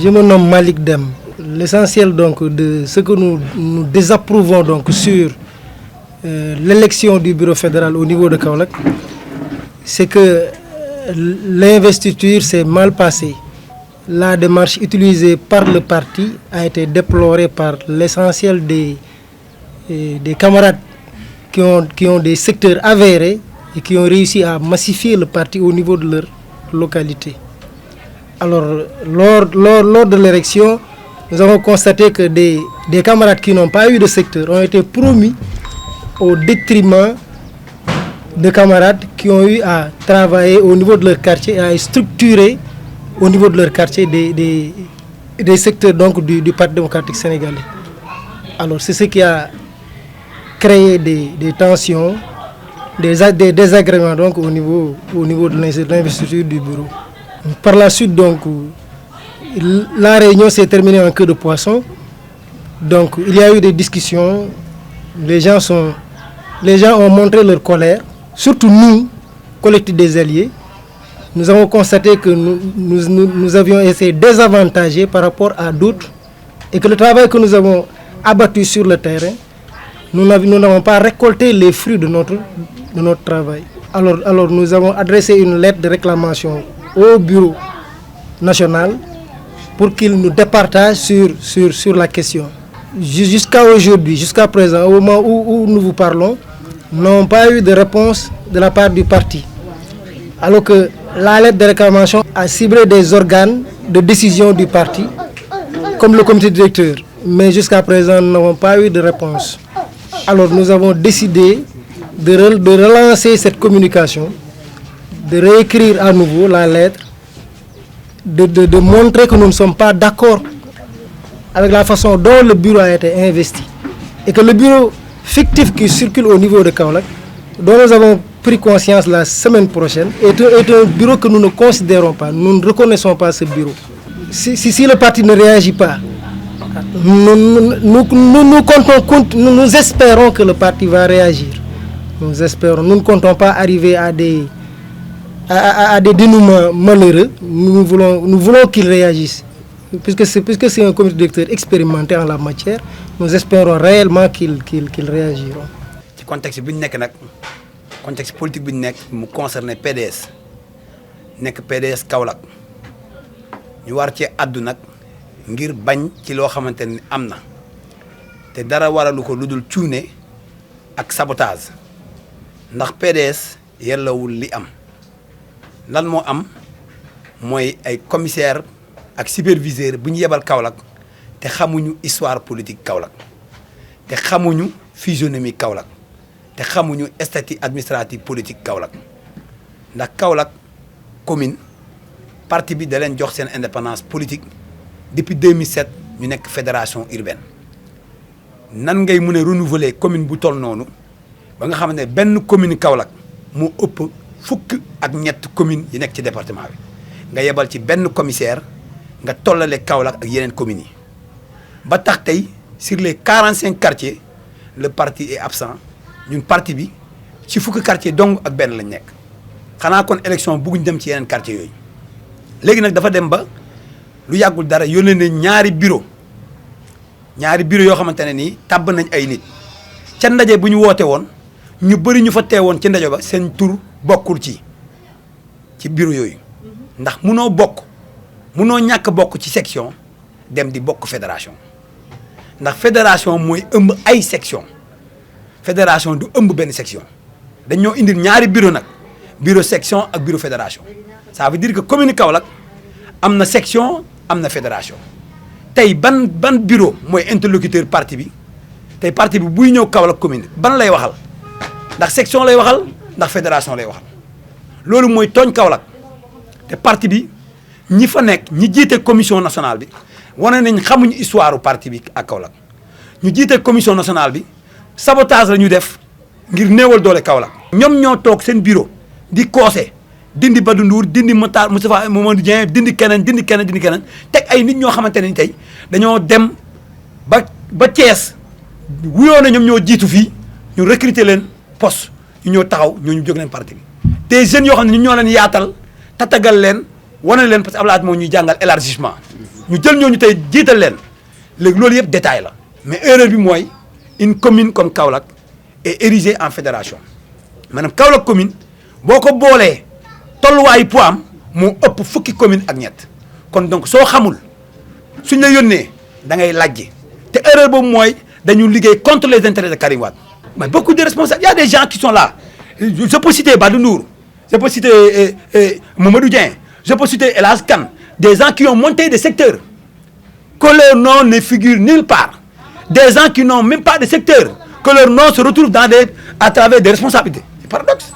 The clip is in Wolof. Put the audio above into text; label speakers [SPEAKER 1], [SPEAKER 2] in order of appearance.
[SPEAKER 1] Je me nomme Malik Dem. L'essentiel donc de ce que nous désapprouvons donc sur l'élection du bureau fédéral au niveau de Kaolack, c'est que l'investiture s'est mal passée. La démarche utilisée par le parti a été déplorée par l'essentiel des camarades qui ont des secteurs avérés et qui ont réussi à massifier le parti au niveau de leur localité. Alors, lors de l'élection, nous avons constaté que des camarades qui n'ont pas eu de secteur ont été promus au détriment de camarades qui ont eu à travailler au niveau de leur quartier et à structurer au niveau de leur quartier des secteurs donc du Parti démocratique sénégalais. Alors c'est ce qui a créé des tensions, des désagréments donc au niveau de l'investiture du bureau. Par la suite donc la réunion s'est terminée en queue de poisson. Donc il y a eu des discussions, les gens ont montré leur colère, surtout nous, collectif des alliés. Nous avons constaté que nous avions été désavantagés par rapport à d'autres et que le travail que nous avons abattu sur le terrain, nous n'avons pas récolté les fruits de notre travail. Alors nous avons adressé une lettre de réclamation au bureau national pour qu'il nous départage sur la question. Jusqu'à aujourd'hui, jusqu'à présent, au moment où nous vous parlons, nous n'avons pas eu de réponse de la part du parti. Alors que la lettre de réclamation a ciblé des organes de décision du parti, comme le comité directeur. Mais jusqu'à présent, nous n'avons pas eu de réponse. Alors nous avons décidé de relancer cette communication, de réécrire à nouveau la lettre, de montrer que nous ne sommes pas d'accord avec la façon dont le bureau a été investi. Et que le bureau fictif qui circule au niveau de Kaolack, dont nous avons pris conscience la semaine prochaine, est un bureau que nous ne considérons pas, nous ne reconnaissons pas ce bureau. Si le parti ne réagit pas, nous espérons que le parti va réagir. Nous espérons, nous ne comptons pas arriver à des dénouements malheureux. Nous voulons qu'il réagisse. Puisque c'est un comité directeur expérimenté en la matière, nous espérons réellement qu'ils réagiront.
[SPEAKER 2] Ci contexte bi ñu nekk nag contexte politique bi ñu nekk mu concerné PDS nekk PDS Kaolack ñu war cee àddu nag ngir bañ ci loo xamante ni am na te dara waralu ko lu dul cuune ak sabotage ndax PDS yellawul li am lan moo am mooy ay commissaire ak superviseur bu ñu yebal Kaolack te xamuñu histoire politique Kaolack te xamuñu physionomie Kaolack te xamuñu statut administratif politique Kaolack ndax Kaolack commune parti bi da leen jox seen indépendance politique depuis 2007 ñu nekk fédération urbaine nan ngay mën a renouveler commune bu toll noonu ba nga xam ne benn commune Kaolack moo ëpp fukk ak ñett commune yi nekk ci département bi nga yebal ci benn commissaire nga tollale Kaolack ak yeneen communes yi ba tax tey sur les 45 quartiers le parti est absent ñun parti bi ci fukki quartier dong ak benn lañ nekk xanaa kon élection bëgguñ dem ci yeneen quartier yooyu léegi nag dafa dem ba lu yàggul dara yónnee nañ ñaari bureau yoo xamante ne nii tàbb nañ ay nit ca ndaje bu ñu woote woon ñu bëri ñu fa teewoon ci ndaje ba seen tur bokkul ci bureau yooyu ndax munoo ñàkk bokk ci section dem di bokk fédération ndax fédération mooy ëmb ay section fédération du ëmb benn section dañoo indil ñaari bureau nag bureau section ak bureau fédération ça veut dire que commune Kaolack am na section am na fédération tey ban bureau mooy interlocuteur parti bi tey parti bi buy ñëw Kaolack commune ban lay waxal ndax section lay waxal ndax fédération lay waxal loolu mooy tooñ Kaolack te parti bi ñi fa nekk ñi jiite commission nationale bi wane nañ xamuñu histoire parti bi ak Kaolack ñu jiite commission nationale bi sabotage la ñu def ngir néewal doole Kaolack. ñoom ñoo toog seen bureau di koose dindi Badou Ndour dindi Moustapha Mamadou Dieng dindi keneen teg ay nit ñoo xamante ne tey dañoo dem ba Thiès wuyoo na ñoom ñoo jiitu fii ñu recruter leen poste ñu ñëw taxaw ñu jóg leen parti bi. des jeunes yoo xam ne ñoo leen yaatal tatagal leen wane leen parce que Abdoulaye moo ñuy jàngal élargissement ñu jël ñooñu tey jiital leen léegi loolu yëpp détail la mais erreur bi mooy une commune comme Kaolack est érigée en fédération maanaam Kaolack commune boo ko boolee tolluwaayu poids am moo ëpp fukki commune ak ñett kon donc soo xamul suñ la yónnee da ngay lajji te erreur boobu mooy dañu liggéey contre les intérêts de Karim Wade mais beaucoup de responsables il y a des gens qui sont là je peux citer Badou Ndour je peux citer Mamadou Dieng je peux citer El Hadj Kane des gens qui ont monté des secteurs que leur nom ne figure nulle part des gens qui n'ont même pas de secteur que leur nom se retrouve à travers des responsabilités c'est paradoxe